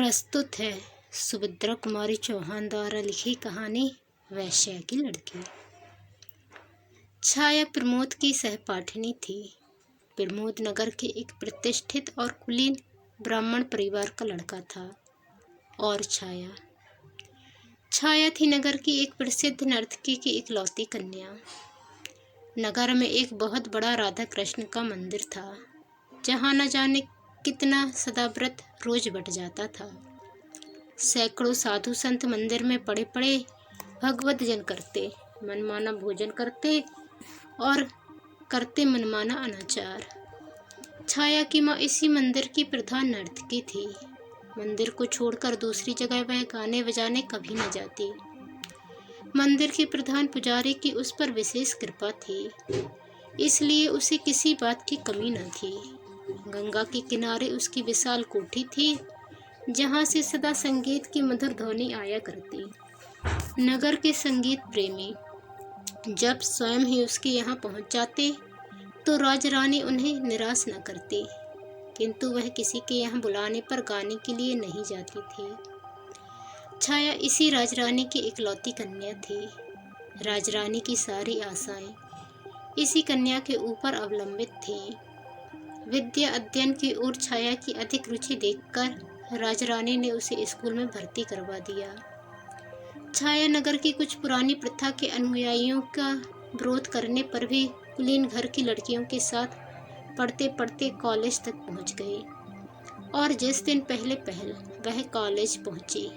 प्रस्तुत है सुभद्रा कुमारी चौहान द्वारा लिखी कहानी वैश्या की लड़की। छाया प्रमोद की सहपाठिनी थी। प्रमोद नगर के एक प्रतिष्ठित और कुलीन ब्राह्मण परिवार का लड़का था और छाया थी नगर की एक प्रसिद्ध नर्तकी की इकलौती कन्या। नगर में एक बहुत बड़ा राधा कृष्ण का मंदिर था, जहाँ न जाने कितना सदाव्रत रोज बट जाता था। सैकड़ों साधु संत मंदिर में पड़े पड़े भगवत जन करते, मनमाना भोजन करते और करते मनमाना अनाचार। छाया की माँ इसी मंदिर की प्रधान नर्तकी थी। मंदिर को छोड़कर दूसरी जगह वह गाने बजाने कभी न जाती। मंदिर के प्रधान पुजारी की उस पर विशेष कृपा थी, इसलिए उसे किसी बात की कमी न थी। गंगा के किनारे उसकी विशाल कोठी थी, जहाँ से सदा संगीत की मधुर ध्वनि आया करती। नगर के संगीत प्रेमी जब स्वयं ही उसके यहाँ पहुँच जाते तो राजरानी उन्हें निराश न करती, किंतु वह किसी के यहाँ बुलाने पर गाने के लिए नहीं जाती थी। छाया इसी राजरानी की इकलौती कन्या थी। राजरानी की सारी आशाएं इसी कन्या के ऊपर अवलंबित थीं। विद्या अध्ययन की ओर छाया की अधिक रुचि देखकर राजरानी ने उसे स्कूल में भर्ती करवा दिया। छाया नगर की कुछ पुरानी प्रथा के अनुयायियों का विरोध करने पर भी कुलीन घर की लड़कियों के साथ पढ़ते पढ़ते कॉलेज तक पहुंच गई। और जिस दिन पहले पहल वह कॉलेज पहुंची,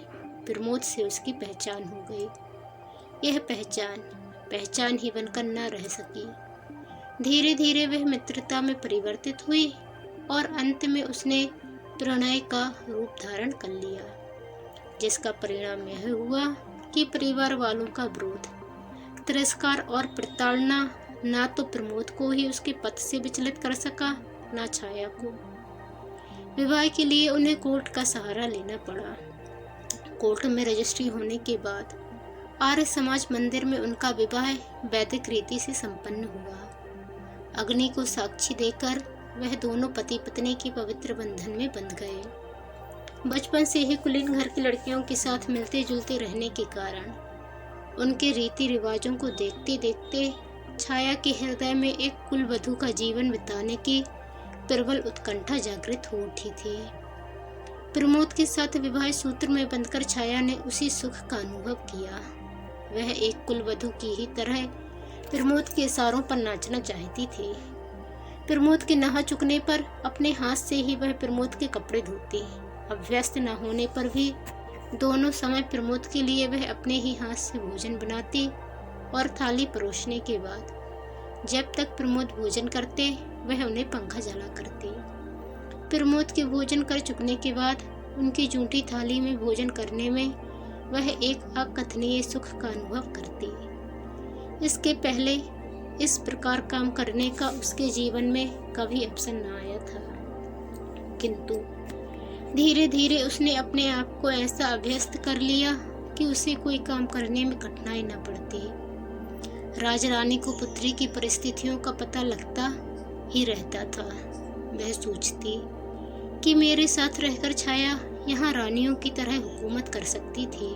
प्रमोद से उसकी पहचान हो गई। यह पहचान ही बनकर न रह सकी। धीरे धीरे वह मित्रता में परिवर्तित हुई और अंत में उसने प्रणय का रूप धारण कर लिया, जिसका परिणाम यह हुआ कि परिवार वालों का विरोध, तिरस्कार और प्रताड़ना ना तो प्रमोद को ही उसके पथ से विचलित कर सका, ना छाया को। विवाह के लिए उन्हें कोर्ट का सहारा लेना पड़ा। कोर्ट में रजिस्ट्री होने के बाद आर्य समाज मंदिर में उनका विवाह वैदिक रीति से संपन्न हुआ। अग्नि को साक्षी देकर वह दोनों पति पत्नी के पवित्र बंधन में बंध गए। बचपन से ही कुलीन घर की लड़कियों के साथ मिलते जुलते रहने के कारण उनके रीति रिवाजों को देखते देखते छाया के हृदय में एक कुलवधू का जीवन बिताने की प्रबल उत्कंठा जागृत हो उठी थी। प्रमोद के साथ विवाह सूत्र में बंधकर छाया ने उसी सुख का अनुभव किया। वह एक कुलवधू की ही तरह प्रमोद के इशारों पर नाचना चाहती थी। प्रमोद के नहा चुकने पर अपने हाथ से ही वह प्रमोद के कपड़े धोती। अभ्यस्त न होने पर भी दोनों समय प्रमोद के लिए वह अपने ही हाथ से भोजन बनाती और थाली परोसने के बाद जब तक प्रमोद भोजन करते वह उन्हें पंखा जला करती। प्रमोद के भोजन कर चुकने के बाद उनकी जूठी थाली में भोजन करने में वह एक अकथनीय सुख का अनुभव करती। इसके पहले इस प्रकार काम करने का उसके जीवन में कभी अवसर न आया था, किंतु धीरे धीरे उसने अपने आप को ऐसा अभ्यस्त कर लिया कि उसे कोई काम करने में कठिनाई न पड़ती। राजरानी को पुत्री की परिस्थितियों का पता लगता ही रहता था। वह सोचती कि मेरे साथ रहकर छाया यहाँ रानियों की तरह हुकूमत कर सकती थी।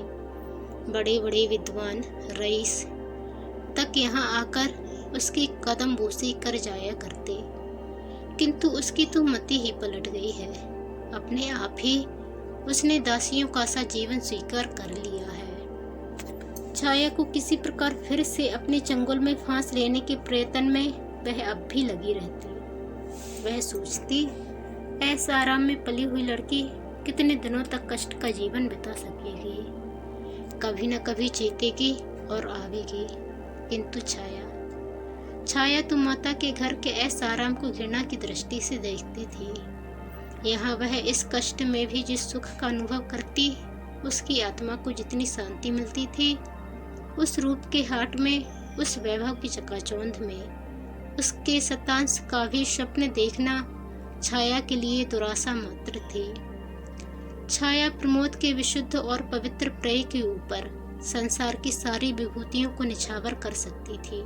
बड़े बड़े विद्वान रईस तक यहाँ आकर उसकी कदम बोसी कर जाया करते, किंतु उसकी तो मति ही पलट गई है। अपने आप ही उसने दासियों का सा जीवन स्वीकार कर लिया है। छाया को किसी प्रकार फिर से अपने चंगुल में फांस लेने के प्रयत्न में वह अब भी लगी रहती। वह सोचती, ऐसा आराम में पली हुई लड़की कितने दिनों तक कष्ट का जीवन बिता सकेगी, कभी न कभी चेतेगी और आवेगी। किंतु छाया तो माता के घर के ऐसा आराम को घृणा की दृष्टि से देखती थी। यहाँ वह इस कष्ट में भी जिस सुख का अनुभव करती, उसकी आत्मा को जितनी शांति मिलती थी, उस रूप के हाट में, उस वैभव की चकाचौंध में, उसके शतांश का भी स्वप्न देखना छाया के लिए दुराशा मात्र थी। छाया प्रमोद के विशुद्ध और पवित्र प्रेम के ऊपर संसार की सारी विभूतियों को निछावर कर सकती थी।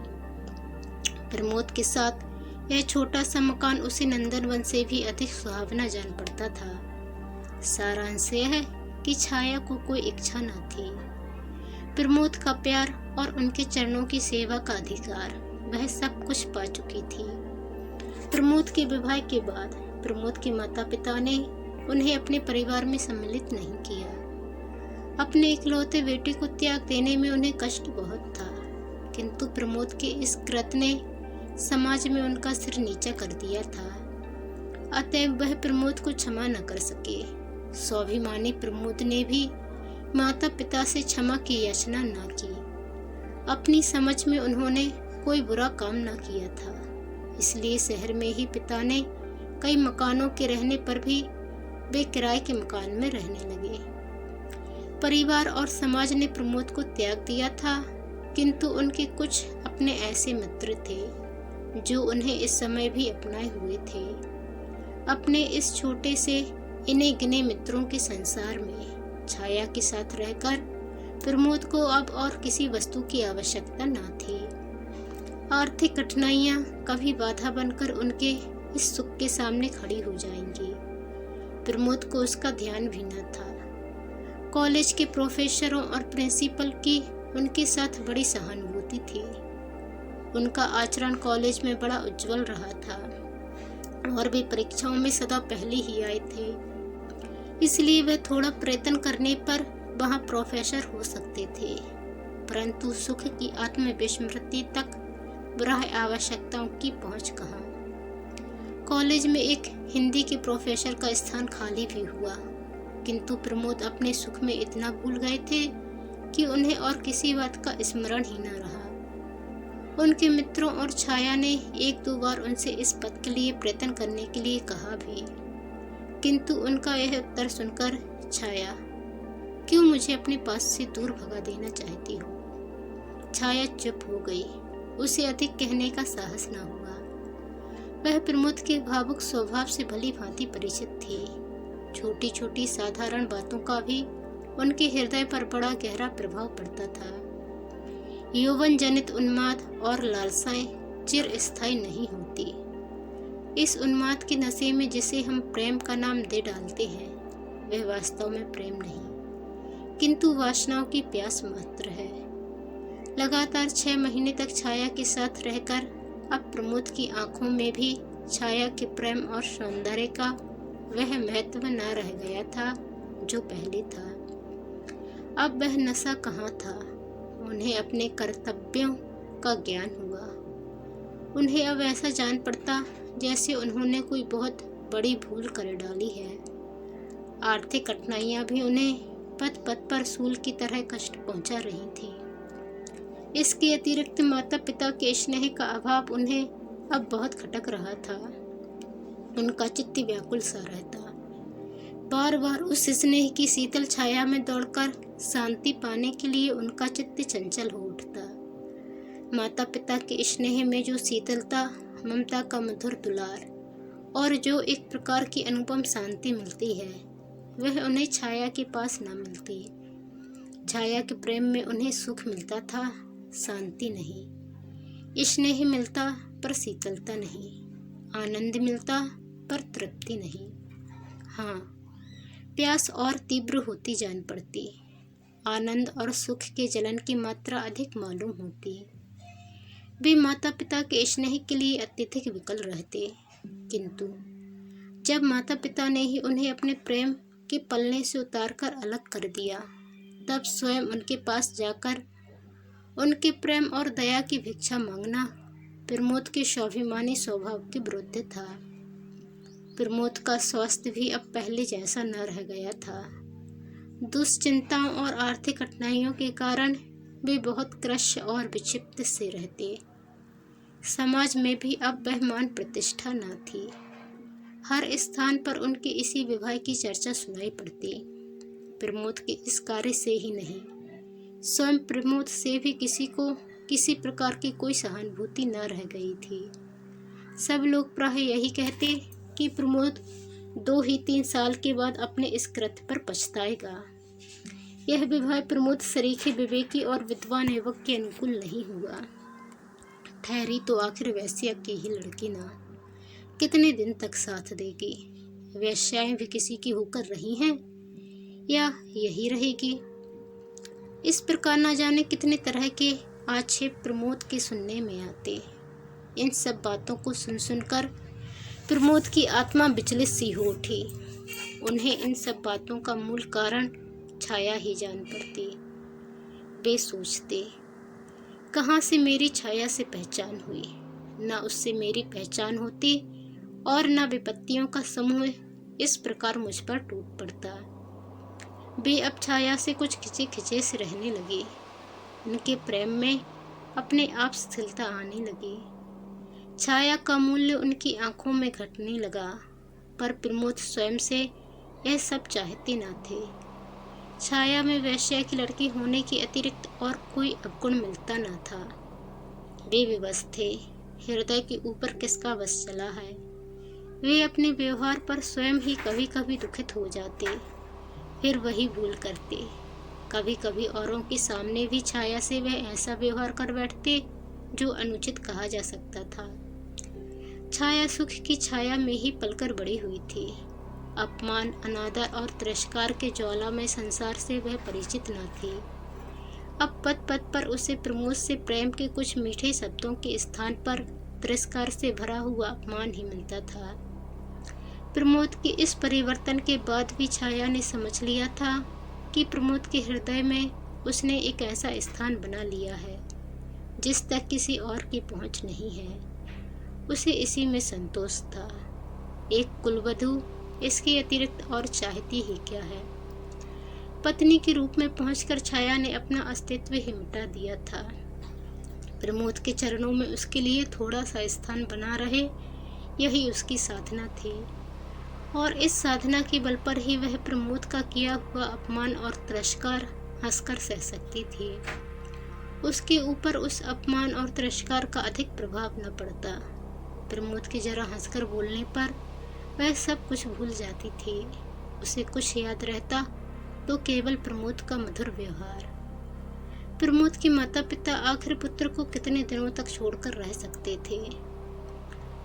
प्रमोद के साथ यह छोटा सा मकान उसे नंदनवन से भी अधिक सुहावना जान पड़ता था। सारांश यह है कि छाया को कोई इच्छा न थी। प्रमोद का प्यार और उनके चरणों की सेवा का अधिकार वह सब कुछ पा चुकी थी। प्रमोद के विवाह के बाद प्रमोद के माता पिता ने उन्हें अपने परिवार में सम्मिलित नहीं किया। अपने इकलौते बेटे को त्याग देने में उन्हें कष्ट बहुत था, किंतु प्रमोद के इस कृत्य ने समाज में उनका सिर नीचा कर दिया था। अतएव वह प्रमोद को क्षमा न कर सके। स्वाभिमानी प्रमोद ने भी माता पिता से क्षमा की याचना न की। अपनी समझ में उन्होंने कोई बुरा काम न किया था, इसलिए शहर में ही पिता ने कई मकानों के रहने पर भी वे किराए के मकान में रहने लगे। परिवार और समाज ने प्रमोद को त्याग दिया था, किंतु उनके कुछ अपने ऐसे मित्र थे जो उन्हें इस समय भी अपनाए हुए थे। अपने इस छोटे से इन्हें गिने मित्रों के संसार में छाया के साथ रहकर प्रमोद को अब और किसी वस्तु की आवश्यकता न थी। आर्थिक कठिनाइयां कभी बाधा बनकर उनके इस सुख के सामने खड़ी हो जाएंगी। प्रमोद को उसका ध्यान भी न था। कॉलेज के प्रोफेसरों और प्रिंसिपल की उनके साथ बड़ी सहानुभूति थी। उनका आचरण कॉलेज में बड़ा उज्जवल रहा था और वे परीक्षाओं में सदा पहले ही आए थे, इसलिए वे थोड़ा प्रयत्न करने पर वहां प्रोफेसर हो सकते थे, परंतु सुख की आत्मविस्मृति तक ग्राह्य आवश्यकताओं की पहुंच कहाँ। कॉलेज में एक हिंदी के प्रोफेसर का स्थान खाली भी हुआ, किंतु प्रमोद अपने सुख में इतना भूल गए थे कि उन्हें और किसी बात का स्मरण ही न रहा। उनके मित्रों और छाया ने एक दो बार उनसे इस पद के लिए प्रयत्न करने के लिए कहा भी, किंतु उनका यह उत्तर सुनकर छाया क्यों मुझे अपने पास से दूर भगा देना चाहती हो। छाया चुप हो गई। उसे अधिक कहने का साहस न हुआ। वह प्रमोद के भावुक स्वभाव से भली भांति परिचित थी। छोटी छोटी साधारण बातों का भी उनके हृदय पर बड़ा गहरा प्रभाव पड़ता था। यौवन जनित उन्माद और लालसाएं चिर स्थायी नहीं होती। इस उन्माद के नशे में जिसे हम प्रेम का नाम दे डालते हैं, वह वास्तव में प्रेम नहीं, किंतु वासनाओं की प्यास मात्र है। लगातार 6 महीने तक छाया के साथ रहकर अब प्रमोद की आंखों में भी छाया के प्रेम और सौंदर्य का वह महत्व न रह गया था जो पहले था। अब वह नशा कहाँ था। उन्हें अपने कर्तव्यों का ज्ञान हुआ। उन्हें अब ऐसा जान पड़ता जैसे उन्होंने कोई बहुत बड़ी भूल कर डाली है। आर्थिक कठिनाइयां भी उन्हें पद पद पर सूल की तरह कष्ट पहुंचा रही थी। इसके अतिरिक्त माता पिता के स्नेह का अभाव उन्हें अब बहुत खटक रहा था। उनका चित्त व्याकुल सा रहता। बार बार उस स्नेह की शीतल छाया में दौड़कर शांति पाने के लिए उनका चित्त चंचल हो उठता। माता पिता के स्नेह में जो शीतलता, ममता का मधुर दुलार और जो एक प्रकार की अनुपम शांति मिलती है, वह उन्हें छाया के पास न मिलती। छाया के प्रेम में उन्हें सुख मिलता था, शांति नहीं। स्नेह मिलता पर शीतलता नहीं, आनंद मिलता पर तृप्ति नहीं। हाँ, प्यास और तीव्र होती जान पड़ती। आनंद और सुख के जलन की मात्रा अधिक मालूम होती। वे माता पिता के स्नेह के लिए अत्यधिक विकल रहते, किंतु जब माता पिता ने ही उन्हें अपने प्रेम के पलने से उतारकर अलग कर दिया, तब स्वयं उनके पास जाकर उनके प्रेम और दया की भिक्षा मांगना प्रमोद के स्वाभिमानी स्वभाव के विरुद्ध था। प्रमोद का स्वास्थ्य भी अब पहले जैसा न रह गया था। दुश्चिंताओं और आर्थिक कठिनाइयों के कारण वे बहुत क्रश और विक्षिप्त से रहते। समाज में भी अब वह मान प्रतिष्ठा न थी। हर स्थान पर उनके इसी विवाह की चर्चा सुनाई पड़ती। प्रमोद के इस कार्य से ही नहीं, स्वयं प्रमोद से भी किसी को किसी प्रकार की कोई सहानुभूति न रह गई थी। सब लोग प्राय यही कहते कि प्रमोद 2 ही 3 साल के बाद अपने इस कृत्य पर पछताएगा। यह विवाह प्रमोद सरीखे विवेकी और विद्वान युवक के अनुकूल नहीं हुआ। ठहरी तो आखिर वैश्या की ही लड़की ना, कितने दिन तक साथ देगी। वेश्याएं भी किसी की होकर रही हैं या यही रहेगी। इस प्रकार न जाने कितने तरह के आक्षेप प्रमोद के सुनने में आते। इन सब बातों को सुन सुनकर प्रमोद की आत्मा विचलित सी हो उठी। उन्हें इन सब बातों का मूल कारण छाया ही जान पड़ती। वे सोचते, कहाँ से मेरी छाया से पहचान हुई, न उससे मेरी पहचान होती और न विपत्तियों का समूह इस प्रकार मुझ पर टूट पड़ता। वे अब छाया से कुछ खिंचे खिंचे से रहने लगे। उनके प्रेम में अपने आप स्थिरता आने लगी। छाया का मूल्य उनकी आंखों में घटने लगा, पर प्रमोद स्वयं से यह सब चाहते न थे। छाया में वेश्या की लड़की होने के अतिरिक्त और कोई अवगुण मिलता न था। वे विवश थे, हृदय के ऊपर किसका वश चला है। वे अपने व्यवहार पर स्वयं ही कभी कभी दुखित हो जाते, फिर वही भूल करते। कभी कभी औरों के सामने भी छाया से वह ऐसा व्यवहार कर बैठते जो अनुचित कहा जा सकता था। छाया सुख की छाया में ही पलकर बड़ी हुई थी। अपमान, अनादर और तिरस्कार के ज्वाला में संसार से वह परिचित न थी। अब पद पद पर उसे प्रमोद से प्रेम के कुछ मीठे शब्दों के स्थान पर तिरस्कार से भरा हुआ अपमान ही मिलता था। प्रमोद के इस परिवर्तन के बाद भी छाया ने समझ लिया था कि प्रमोद के हृदय में उसने एक ऐसा स्थान बना लिया है जिस तक किसी और की पहुंच नहीं है। उसे इसी में संतोष था। एक कुलवधू इसके अतिरिक्त और चाहती ही क्या है। पत्नी के रूप में पहुंचकर छाया ने अपना अस्तित्व ही मिटा दिया था। प्रमोद के चरणों में उसके लिए थोड़ा सा स्थान बना रहे, यही उसकी साधना थी। और इस साधना के बल पर ही वह प्रमोद का किया हुआ अपमान और तिरस्कार हंसकर सह सकती थी। उसके ऊपर उस अपमान और तिरस्कार का अधिक प्रभाव न पड़ता। प्रमोद के जरा हंसकर बोलने पर वह सब कुछ भूल जाती थी। उसे कुछ याद रहता तो केवल प्रमोद का मधुर व्यवहार। प्रमोद के माता पिता आखिर पुत्र को कितने दिनों तक छोड़कर रह सकते थे,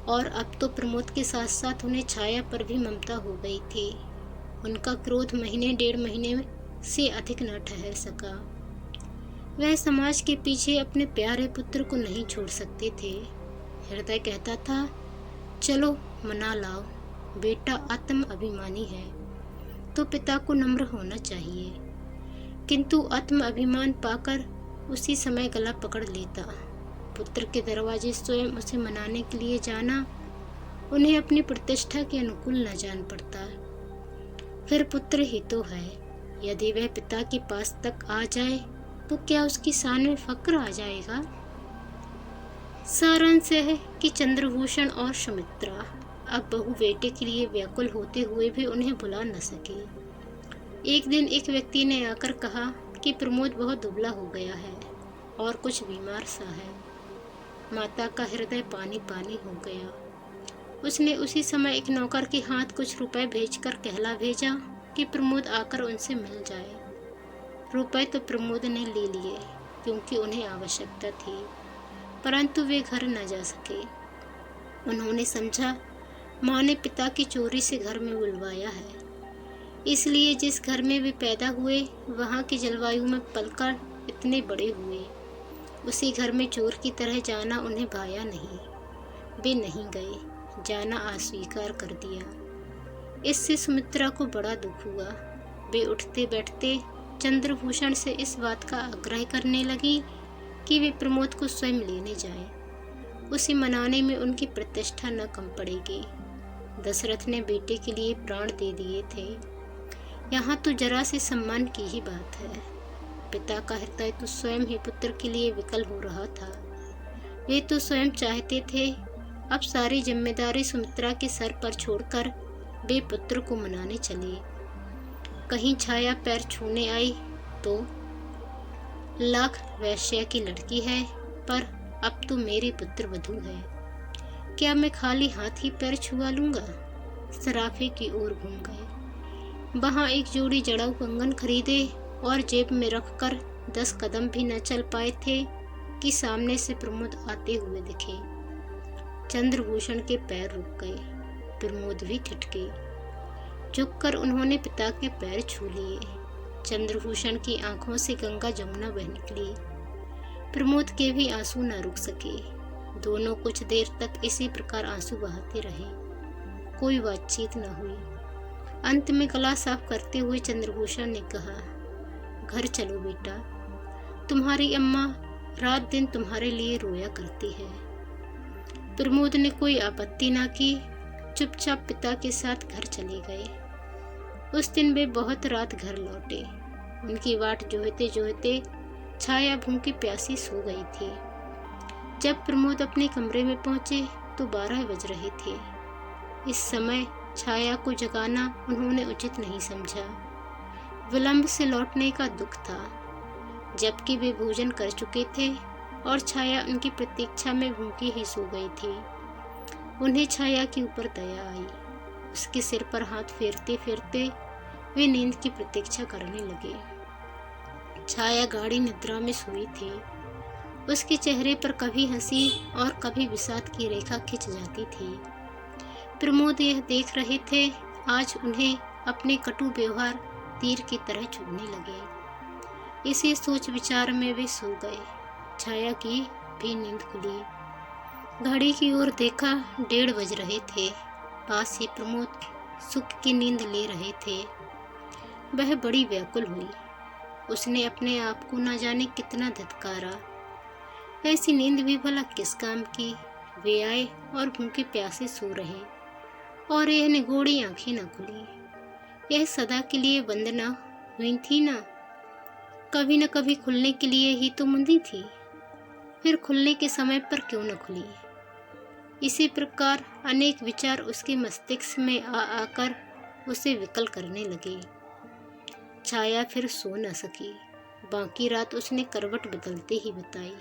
और अब तो प्रमोद के साथ साथ उन्हें छाया पर भी ममता हो गई थी। उनका क्रोध महीने डेढ़ महीने से अधिक न ठहर सका। वह समाज के पीछे अपने प्यारे पुत्र को नहीं छोड़ सकते थे। हृदय कहता था, चलो मना लाओ, बेटा आत्म अभिमानी है तो पिता को नम्र होना चाहिए। किंतु आत्म अभिमान पाकर उसी समय गला पकड़ लेता। पुत्र के दरवाजे स्वयं उसे मनाने के लिए जाना उन्हें अपनी प्रतिष्ठा के अनुकूल न जान पड़ता। फिर पुत्र ही तो है, यदि वह पिता के पास तक आ जाए तो क्या उसकी शान में फक्र आ जाएगा। सारांश है कि चंद्रभूषण और सुमित्रा अब बहू बेटे के लिए व्याकुल होते हुए भी उन्हें भुला न सके। एक दिन एक व्यक्ति ने आकर कहा कि प्रमोद बहुत दुबला हो गया है और कुछ बीमार सा है। माता का हृदय पानी पानी हो गया। उसने उसी समय एक नौकर के हाथ कुछ रुपए भेजकर कहला भेजा कि प्रमोद आकर उनसे मिल जाए। रुपए तो प्रमोद ने ले लिए क्योंकि उन्हें आवश्यकता थी, परंतु वे घर न जा सके। उन्होंने समझा माँ ने पिता की चोरी से घर में बुलवाया है, इसलिए जिस घर में वे पैदा हुए वहाँ की जलवायु में पलकर इतने बड़े हुए, उसी घर में चोर की तरह जाना उन्हें भाया नहीं। वे नहीं गए, जाना अस्वीकार कर दिया। इससे सुमित्रा को बड़ा दुख हुआ। वे उठते बैठते चंद्रभूषण से इस बात का आग्रह करने लगी कि वे प्रमोद को स्वयं लेने जाएं। उसे मनाने में उनकी प्रतिष्ठा न कम पड़ेगी। दशरथ ने बेटे के लिए प्राण दे दिए थे, यहाँ तो जरा से सम्मान की ही बात है। पिता का हृदय तो स्वयं ही पुत्र के लिए विकल हो रहा था। वे तो स्वयं चाहते थे अब सारी जिम्मेदारी सुमित्रा के सर पर छोड़कर वे पुत्र को मनाने चले। कहीं छाया पैर छूने आई तो लाख वैश्या की लड़की है, पर अब तो मेरी पुत्र वधू है, क्या मैं खाली हाथ ही पैर छुआ लूंगा। सराफे की ओर घूम गए। वहां एक जोड़ी जड़ाऊ कंगन खरीदे और जेब में रखकर 10 कदम भी न चल पाए थे कि सामने से प्रमोद आते हुए दिखे। चंद्रभूषण के पैर रुक गए, प्रमोद भी ठिठके। झुककर उन्होंने पिता के पैर छू लिए। चंद्रभूषण की आंखों से गंगा जमुना बह निकली। प्रमोद के भी आंसू न रुक सके। दोनों कुछ देर तक इसी प्रकार आंसू बहाते रहे। कोई बातचीत न हुई। अंत में गला साफ करते हुए चंद्रभूषण ने कहा, घर चलो बेटा, तुम्हारी अम्मा रात दिन तुम्हारे लिए रोया करती है। प्रमोद ने कोई आपत्ति ना की, चुपचाप पिता के साथ घर चले गए। उस दिन वे बहुत रात घर लौटे। उनकी वाट जोहते जोहते छाया भूखी प्यासी सो गई थी। जब प्रमोद अपने कमरे में पहुंचे तो 12 बज रहे थे। इस समय छाया को जगाना उन्होंने उचित नहीं समझा। विलंब से लौटने का दुख था, जबकि वे भोजन कर चुके थे और छाया उनकी प्रतीक्षा में भूखी ही सो गई थी। उन्हें छाया के ऊपर दया आई। उसके सिर पर हाथ फेरते फेरते वे नींद की प्रतीक्षा करने लगे। छाया गाढ़ी निद्रा में सोई थी। उसके चेहरे पर कभी हंसी और कभी विषाद की रेखा खिंच जाती थी। प्रमोद यह देख रहे थे, आज उन्हें अपने कटु व्यवहार तीर की तरह चुभने लगे। इसी सोच विचार में वे सो गए। छाया की भी नींद खुली। घड़ी की ओर देखा, 1:30 बज रहे थे। पास ही प्रमोद सुख की नींद ले रहे थे। वह बड़ी व्याकुल हुई। उसने अपने आप को न जाने कितना धत्कारा। ऐसी नींद भी भला किस काम की। वे आए और भूखे प्यासे सो रहे और यह निगोड़ी आंखें न खुली। यह सदा के लिए बंद न हुई थी ना, कभी न कभी खुलने के लिए ही तो मुंदी थी। फिर खुलने के समय पर क्यों न खुली। इसी प्रकार अनेक विचार उसके मस्तिष्क में आ आकर उसे विकल करने लगे। छाया फिर सो न सकी। बाकी रात उसने करवट बदलते ही बिताई।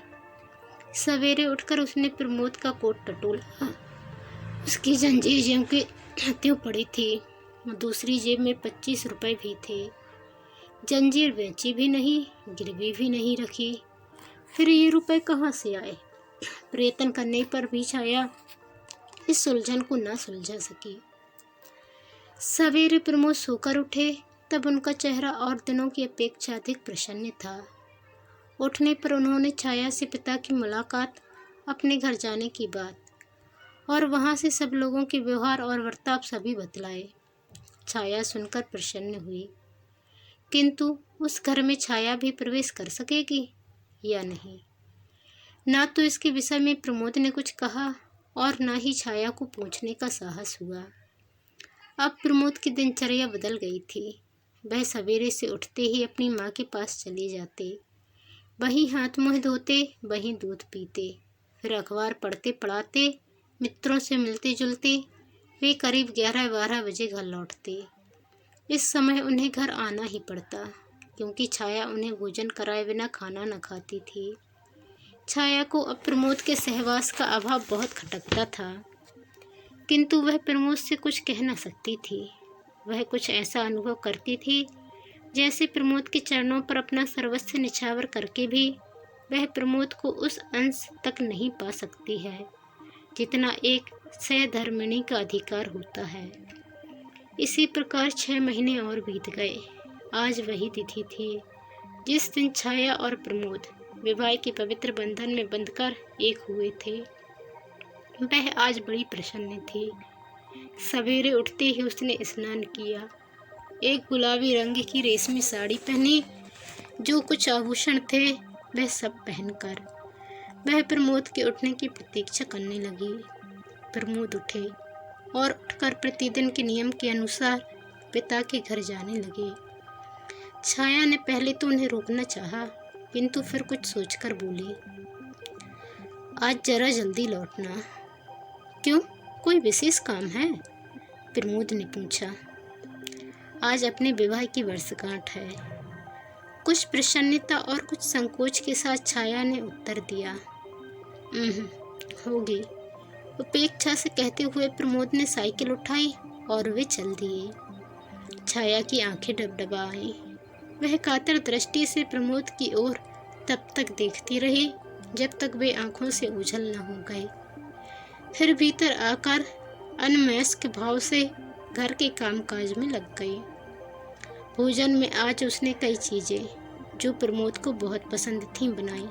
सवेरे उठकर उसने प्रमोद का कोट टटोला। उसकी जंजीर जेब के त्यों पड़ी थी। दूसरी जेब में 25 रुपए भी थे। जंजीर बेची भी नहीं, गिरवी भी नहीं रखी। फिर ये रुपए कहाँ से आए। प्रयत्न करने पर भी छाया इस उलझन को न सुलझा सकी। सवेरे प्रमोद सोकर उठे तब उनका चेहरा और दिनों की अपेक्षा अधिक प्रसन्न था। उठने पर उन्होंने छाया से पिता की मुलाकात, अपने घर जाने की बात और वहाँ से सब लोगों के व्यवहार और वर्ताव सभी बतलाए। छाया सुनकर प्रसन्न हुई, किंतु उस घर में छाया भी प्रवेश कर सकेगी या नहीं, ना तो इसके विषय में प्रमोद ने कुछ कहा और ना ही छाया को पूछने का साहस हुआ। अब प्रमोद की दिनचर्या बदल गई थी। वह सवेरे से उठते ही अपनी माँ के पास चले जाते, वहीं हाथ मुँह धोते, वहीं दूध पीते, फिर अखबार पढ़ते पढ़ाते, मित्रों से मिलते जुलते वे करीब 11-12 बजे घर लौटते। इस समय उन्हें घर आना ही पड़ता, क्योंकि छाया उन्हें भोजन कराए बिना खाना न खाती थी। छाया को अब प्रमोद के सहवास का अभाव बहुत खटकता था, किंतु वह प्रमोद से कुछ कह न सकती थी। वह कुछ ऐसा अनुभव करती थी जैसे प्रमोद के चरणों पर अपना सर्वस्व निछावर करके भी वह प्रमोद को उस अंश तक नहीं पा सकती है जितना एक सहधर्मिणी का अधिकार होता है। इसी प्रकार 6 महीने और बीत गए। आज वही तिथि थी जिस दिन छाया और प्रमोद विवाह के पवित्र बंधन में बंधकर एक हुए थे। वह आज बड़ी प्रसन्न थी। सवेरे उठते ही उसने स्नान किया, एक गुलाबी रंग की रेशमी साड़ी पहनी, जो कुछ आभूषण थे वह सब पहनकर वह प्रमोद के उठने की प्रतीक्षा करने लगी। प्रमोद उठे और उठकर प्रतिदिन के नियम के अनुसार पिता के घर जाने लगे। छाया ने पहले तो उन्हें रोकना चाहा, किंतु फिर कुछ सोचकर बोली, आज जरा जल्दी लौटना। क्यों, कोई विशेष काम है? प्रमोद ने पूछा। आज अपने विवाह की वर्षगांठ है। कुछ प्रसन्नता और कुछ संकोच के साथ छाया ने उत्तर दिया। होगी, उपेक्षा से कहते हुए प्रमोद ने साइकिल उठाई और वे चल दिए। छाया की आंखें डबडबा आईं। वह कातर दृष्टि से प्रमोद की ओर तब तक देखती रही जब तक वे आंखों से ओझल न हो गए। फिर भीतर आकर अनमनस्क भाव से घर के कामकाज में लग गई। भोजन में आज उसने कई चीज़ें जो प्रमोद को बहुत पसंद थीं बनाई,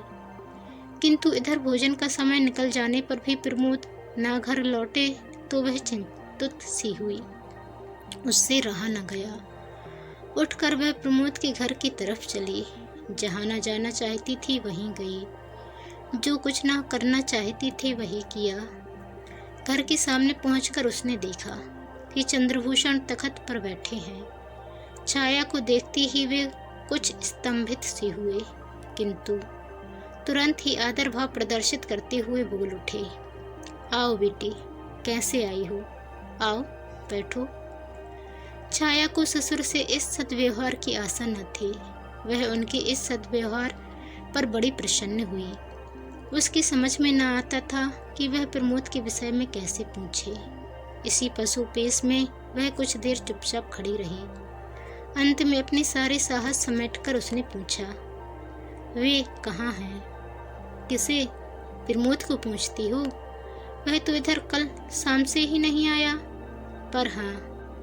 किंतु इधर भोजन का समय निकल जाने पर भी प्रमोद ना घर लौटे तो वह चिंतित सी हुई। उससे रहा न गया। उठकर वह प्रमोद के घर की तरफ चली। जहाँ न जाना चाहती थी वहीं गई, जो कुछ ना करना चाहती थी वही किया। घर के सामने पहुंचकर उसने देखा कि चंद्रभूषण तख्त पर बैठे हैं। छाया को देखते ही वे कुछ स्तंभित से हुए, किंतु तुरंत ही आदर भाव प्रदर्शित करते हुए बोल उठे, आओ बेटी, कैसे आई हो? आओ बैठो। छाया को ससुर से इस सद्व्यवहार की आशा न थी। वह उनके इस सद्व्यवहार पर बड़ी प्रसन्न हुई। उसकी समझ में न आता था कि वह प्रमोद के विषय में कैसे पूछे। इसी पशुपेश में वह कुछ देर चुपचाप खड़ी रही। अंत में अपने सारे साहस समेटकर उसने पूछा, वे कहाँ हैं? किसे? प्रमोद को पूछती हो? वह तो इधर कल शाम से ही नहीं आया। पर हाँ,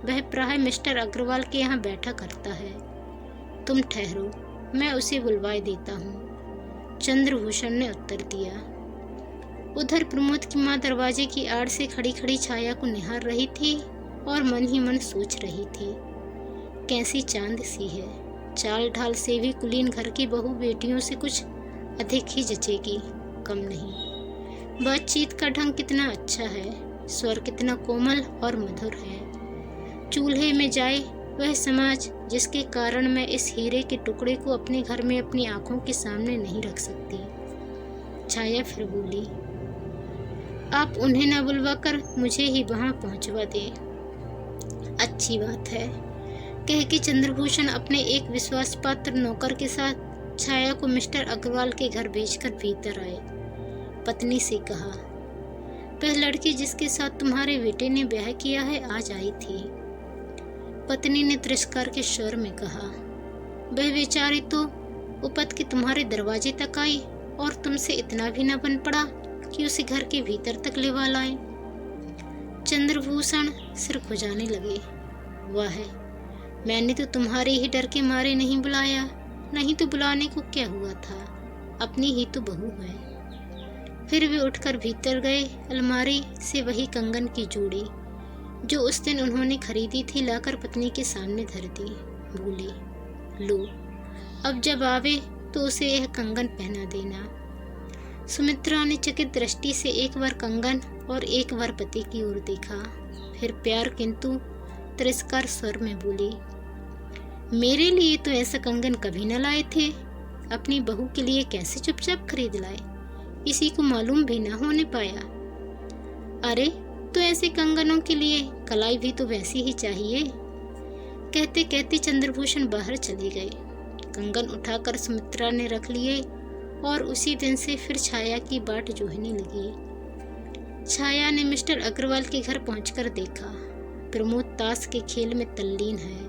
वह प्राय मिस्टर अग्रवाल के यहाँ बैठा करता है। तुम ठहरो, मैं उसे बुलवाए देता हूँ, चंद्रभूषण ने उत्तर दिया। उधर प्रमोद की माँ दरवाजे की आड़ से खड़ी खड़ी छाया को निहार रही थी और मन ही मन सोच रही थी, कैसी चांद सी है, चाल ढाल से भी कुलीन घर की बहू बेटियों से कुछ अधिक ही जचेगी, कम नहीं। बातचीत का ढंग कितना अच्छा है, स्वर कितना कोमल और मधुर है। चूल्हे में जाए वह समाज जिसके कारण मैं इस हीरे के टुकड़े को अपने घर में अपनी आंखों के सामने नहीं रख सकती। छाया फिर बोली, आप उन्हें न बुलवाकर मुझे ही वहां पहुंचवा दे। अच्छी बात है, कह के चंद्रभूषण अपने एक विश्वास पात्र नौकर के साथ छाया को मिस्टर अग्रवाल के घर भेजकर भीतर आए। पत्नी से कहा, वह लड़की जिसके साथ तुम्हारे बेटे ने ब्याह किया है आज आई थी। पत्नी ने तिरस्कार के स्वर में कहा, वह बेचारी तो उपत के तुम्हारे दरवाजे तक आई और तुमसे इतना भी न बन पड़ा कि उसे घर के भीतर तक लेवा लाए। चंद्रभूषण सिर खुजाने लगे, वाह, मैंने तो तुम्हारे ही डर के मारे नहीं बुलाया, नहीं तो बुलाने को क्या हुआ था, अपनी ही तो बहू है। फिर वे उठकर भीतर गए। अलमारी से वही कंगन की जोड़ी जो उस दिन उन्होंने खरीदी थी लाकर पत्नी के सामने धर दी। बोली, लो, अब जब आवे तो उसे यह कंगन पहना देना। सुमित्रा ने चकित दृष्टि से एक बार कंगन और एक बार पति की ओर देखा, फिर प्यार किंतु तिरस्कार स्वर में बोली, मेरे लिए तो ऐसा कंगन कभी न लाए थे, अपनी बहू के लिए कैसे चुपचाप खरीद लाए, किसी को मालूम भी न होने पाया। अरे तो ऐसे कंगनों के लिए कलाई भी तो वैसी ही चाहिए। कहते कहते चंद्रभूषण बाहर चले गए। कंगन उठाकर सुमित्रा ने रख लिए और उसी दिन से फिर छाया की बाट जोहने लगी। छाया ने मिस्टर अग्रवाल के घर पहुंचकर देखा, प्रमोद ताश के खेल में तल्लीन है।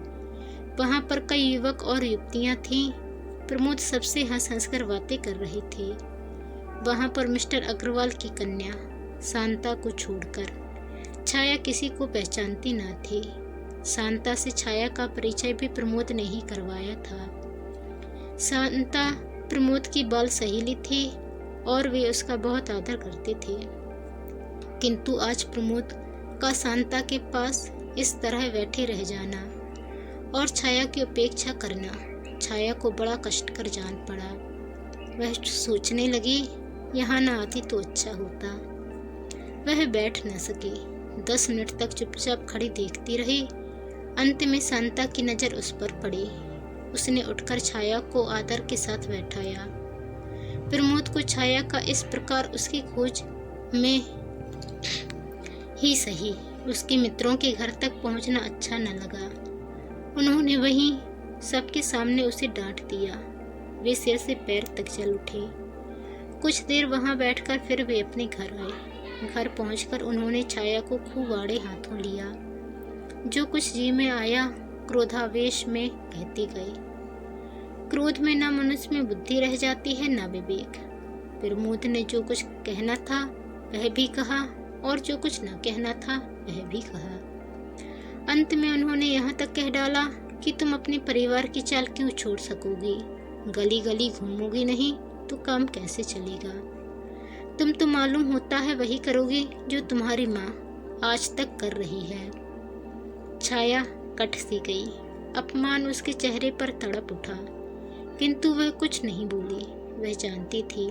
वहां पर कई युवक और युवतियां थीं। प्रमोद सबसे हंस हंस कर बातें कर रहे थे। वहां पर मिस्टर अग्रवाल की कन्या शांता को छोड़कर छाया किसी को पहचानती न थी। शांता से छाया का परिचय भी प्रमोद ने ही करवाया था। शांता प्रमोद की बाल सहेली थी और वे उसका बहुत आदर करते थे, किंतु आज प्रमोद का शांता के पास इस तरह बैठे रह जाना और छाया की उपेक्षा करना छाया को बड़ा कष्टकर जान पड़ा। वह सोचने लगी, यहाँ न आती तो अच्छा होता। वह बैठ न सकी, 10 मिनट तक चुपचाप खड़ी देखती रही। अंत में शांता की नज़र उस पर पड़ी। उसने उठकर छाया को आदर के साथ बैठाया। प्रमोद को छाया का इस प्रकार उसकी खोज में ही सही उसके मित्रों के घर तक पहुंचना अच्छा न लगा। उन्होंने वहीं सबके सामने उसे डांट दिया। वे सिर से पैर तक जल उठे। कुछ देर वहां बैठकर फिर वे अपने घर आए। घर पहुंचकर उन्होंने छाया को खूब आड़े हाथों लिया। जो कुछ जी में आया क्रोधावेश में कहते गए। क्रोध में न मनुष्य में बुद्धि रह जाती है न विवेक। प्रमोद ने जो कुछ कहना था वह भी कहा और जो कुछ न कहना था वह भी कहा। अंत में उन्होंने यहाँ तक कह डाला कि तुम अपने परिवार की चाल क्यों छोड़ सकोगी, गली गली घूमोगी नहीं तो काम कैसे चलेगा। तुम तो मालूम होता है वही करोगी जो तुम्हारी माँ आज तक कर रही है। छाया कट सी गई। अपमान उसके चेहरे पर तड़प उठा, किंतु वह कुछ नहीं बोली। वह जानती थी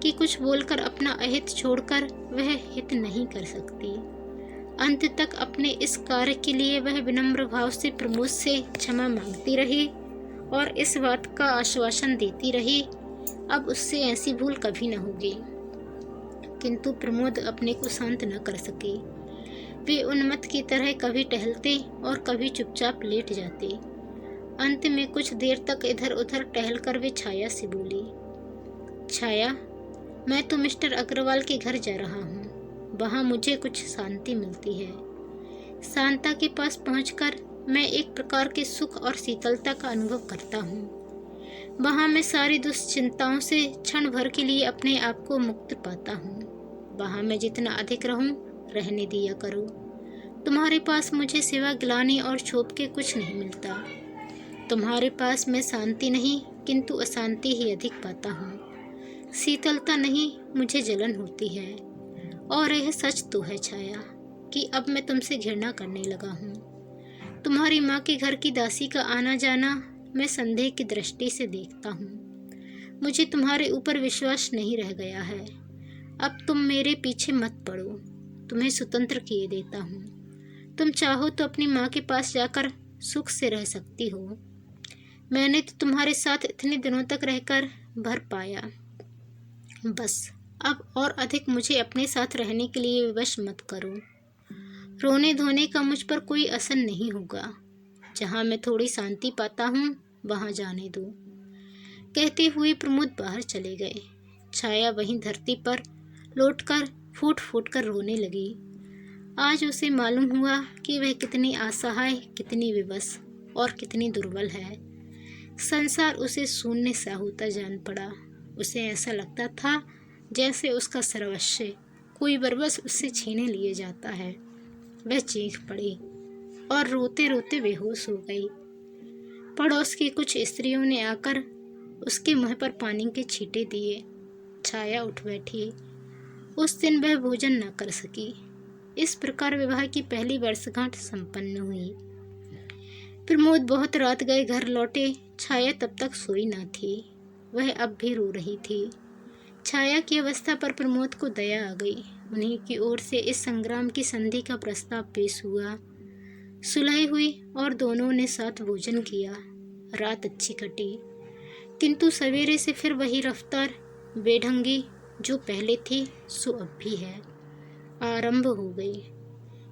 कि कुछ बोलकर अपना अहित छोड़कर वह हित नहीं कर सकती। अंत तक अपने इस कार्य के लिए वह विनम्र भाव से प्रमोद से क्षमा मांगती रही और इस बात का आश्वासन देती रही अब उससे ऐसी भूल कभी न होगी। किंतु प्रमोद अपने को शांत न कर सके। वे उन्मत्त की तरह कभी टहलते और कभी चुपचाप लेट जाते। अंत में कुछ देर तक इधर उधर टहलकर वे छाया से बोली, छाया, मैं तो मिस्टर अग्रवाल के घर जा रहा हूँ। वहाँ मुझे कुछ शांति मिलती है। शांता के पास पहुँचकर मैं एक प्रकार के सुख और शीतलता का अनुभव करता हूँ। वहाँ मैं सारी दुश्चिंताओं से क्षण भर के लिए अपने आप को मुक्त पाता हूँ। वहाँ मैं जितना अधिक रहूँ रहने दिया करो। तुम्हारे पास मुझे सिवा गिलानी और क्षोभ के कुछ नहीं मिलता। तुम्हारे पास मैं शांति नहीं किंतु अशांति ही अधिक पाता हूँ। शीतलता नहीं, मुझे जलन होती है। और यह सच तो है छाया कि अब मैं तुमसे घृणा करने लगा हूँ। तुम्हारी माँ के घर की दासी का आना जाना मैं संदेह की दृष्टि से देखता हूँ। मुझे तुम्हारे ऊपर विश्वास नहीं रह गया है। अब तुम मेरे पीछे मत पड़ो, तुम्हें स्वतंत्र किए देता हूँ। तुम चाहो तो अपनी माँ के पास जाकर सुख से रह सकती हो। मैंने तो तुम्हारे साथ इतने दिनों तक रहकर भर पाया। बस अब और अधिक मुझे अपने साथ रहने के लिए विवश मत करो। रोने धोने का मुझ पर कोई असर नहीं होगा। जहाँ मैं थोड़ी शांति पाता हूँ वहाँ जाने दो। कहते हुए प्रमोद बाहर चले गए। छाया वहीं धरती पर लौटकर फूट फूट कर रोने लगी। आज उसे मालूम हुआ कि वह कितनी असहाय, कितनी विवश और कितनी दुर्बल है। संसार उसे शून्य सा होता जान पड़ा। उसे ऐसा लगता था जैसे उसका सर्वस्व कोई बरबस उससे छीने लिए जाता है। वह चीख पड़ी और रोते रोते बेहोश हो गई। पड़ोस की कुछ स्त्रियों ने आकर उसके मुंह पर पानी के छींटे दिए। छाया उठ बैठी। उस दिन वह भोजन न कर सकी। इस प्रकार विवाह की पहली वर्षगांठ संपन्न हुई। प्रमोद बहुत रात गए घर लौटे। छाया तब तक सोई न थी। वह अब भी रो रही थी। छाया की अवस्था पर प्रमोद को दया आ गई। उन्हीं की ओर से इस संग्राम की संधि का प्रस्ताव पेश हुआ। सुलह हुई और दोनों ने साथ भोजन किया। रात अच्छी कटी, किंतु सवेरे से फिर वही रफ्तार बेढंगी जो पहले थी सो अब भी है, आरंभ हो गई।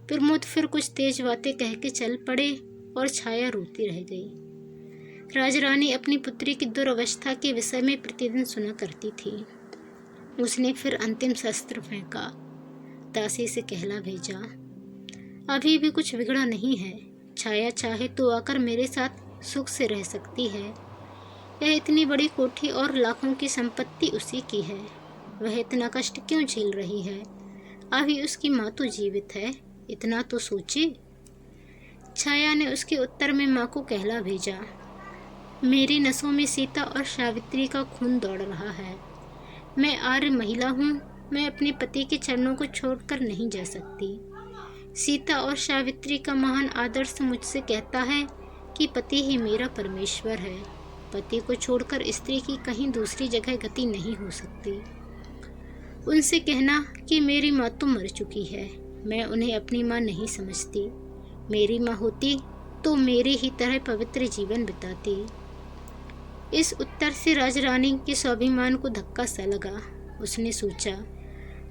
प्रमोद फिर कुछ तेज बातें कह के चल पड़े और छाया रोती रह गई। राजरानी अपनी पुत्री की दुर्अवस्था के विषय में प्रतिदिन सुना करती थी। उसने फिर अंतिम शस्त्र फेंका। दासी से कहला भेजा, अभी भी कुछ बिगड़ा नहीं है। छाया चाहे तो आकर मेरे साथ सुख से रह सकती है। यह इतनी बड़ी कोठी और लाखों की संपत्ति उसी की है। वह इतना कष्ट क्यों झेल रही है? अभी उसकी माँ तो जीवित है, इतना तो सोचे। छाया ने उसके उत्तर में माँ को कहला भेजा, मेरी नसों में सीता और सावित्री का खून दौड़ रहा है। मैं आर्य महिला हूँ। मैं अपने पति के चरणों को छोड़कर नहीं जा सकती। सीता और सावित्री का महान आदर्श मुझसे कहता है कि पति ही मेरा परमेश्वर है। पति को छोड़कर स्त्री की कहीं दूसरी जगह गति नहीं हो सकती। उनसे कहना कि मेरी माँ तो मर चुकी है। मैं उन्हें अपनी माँ नहीं समझती। मेरी माँ होती तो मेरी ही तरह पवित्र जीवन बिताती। इस उत्तर से राजरानी के स्वाभिमान को धक्का सा लगा। उसने सोचा,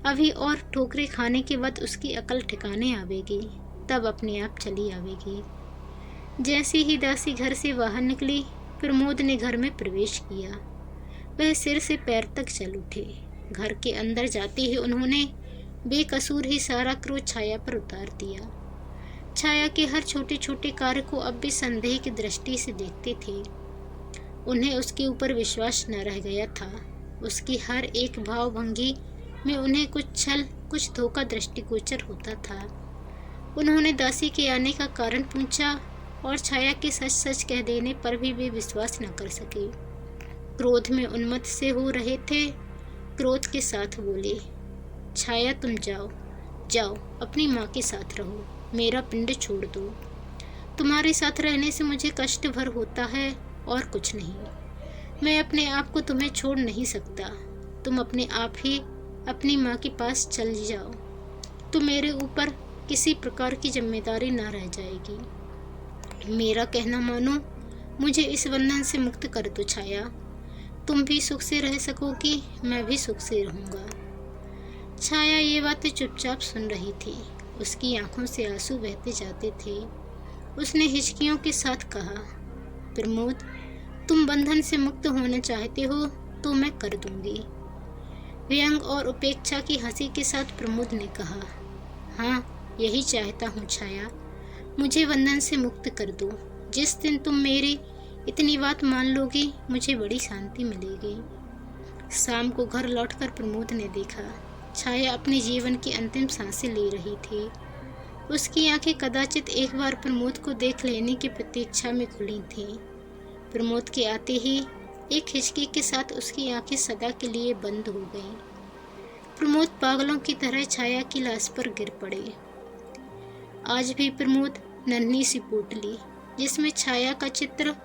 अभी और ठोकरें खाने के बाद उसकी अकल ठिकाने आवेगी, तब अपने आप चली आवेगी। जैसे ही दासी घर से बाहर निकली, प्रमोद ने घर में प्रवेश किया। वह सिर से पैर तक चल उठे। घर के अंदर जाते ही उन्होंने बेकसूर ही सारा क्रोध छाया पर उतार दिया। छाया के हर छोटे छोटे कार्य को अब भी संदेह की दृष्टि से देखते थे। उन्हें उसके ऊपर विश्वास न रह गया था। उसकी हर एक भाव भंगी में उन्हें कुछ छल, कुछ धोखा दृष्टिगोचर होता था। उन्होंने दासी के आने का कारण पूछा और छाया के सच सच कह देने पर भी वे विश्वास न कर सके। क्रोध में उन्मत्त से हो रहे थे। क्रोध के साथ बोले, छाया तुम जाओ, जाओ अपनी माँ के साथ रहो, मेरा पिंड छोड़ दो। तुम्हारे साथ रहने से मुझे कष्ट भर होता है और कुछ नहीं। मैं अपने आप को तुम्हें छोड़ नहीं सकता। तुम अपने आप ही अपनी माँ के पास चल जाओ, तो मेरे ऊपर किसी प्रकार की जिम्मेदारी ना रह जाएगी। मेरा कहना मानो, मुझे इस बंधन से मुक्त कर दो छाया। तुम भी सुख से रह सकोगी, मैं भी सुख से रहूँगा। छाया ये बातें चुपचाप सुन रही थी। उसकी आंखों से आंसू बहते जाते थे। उसने हिचकियों के साथ कहा, प्रमोद, तुम बंधन से मुक्त होना चाहते हो तो मैं कर दूंगी। व्यंग और उपेक्षा की हंसी के साथ प्रमोद ने कहा, हाँ यही चाहता हूँ छाया, मुझे बंधन से मुक्त कर दो। जिस दिन तुम मेरी इतनी बात मान लोगी, मुझे बड़ी शांति मिलेगी। शाम को घर लौटकर प्रमोद ने देखा, छाया अपने जीवन की अंतिम सांसें ले रही थी। उसकी आंखें कदाचित एक बार प्रमोद को देख लेने की प्रतीक्षा में खुली थीं। प्रमोद के आते ही एक हिचकी के साथ उसकी आंखें सदा के लिए बंद हो गईं। प्रमोद पागलों की तरह छाया की लाश पर गिर पड़े। आज भी प्रमोद नन्ही सी पोटली जिसमें छाया का चित्र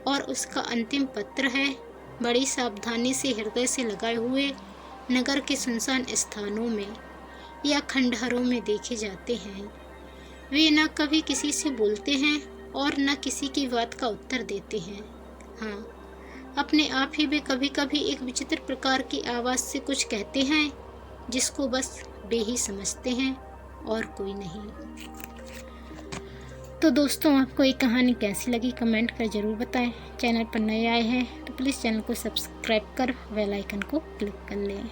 और उसका अंतिम पत्र है, बड़ी सावधानी से हृदय से लगाए हुए नगर के सुनसान स्थानों में या खंडहरों में देखे जाते हैं। वे न कभी किसी से बोलते हैं और न किसी की बात का उत्तर देते हैं। हाँ, अपने आप ही वे कभी कभी एक विचित्र प्रकार की आवाज़ से कुछ कहते हैं जिसको बस वे ही समझते हैं और कोई नहीं। तो दोस्तों, आपको ये कहानी कैसी लगी कमेंट कर ज़रूर बताएं। चैनल पर नए आए हैं तो प्लीज़ चैनल को सब्सक्राइब कर बेल आइकन को क्लिक कर लें।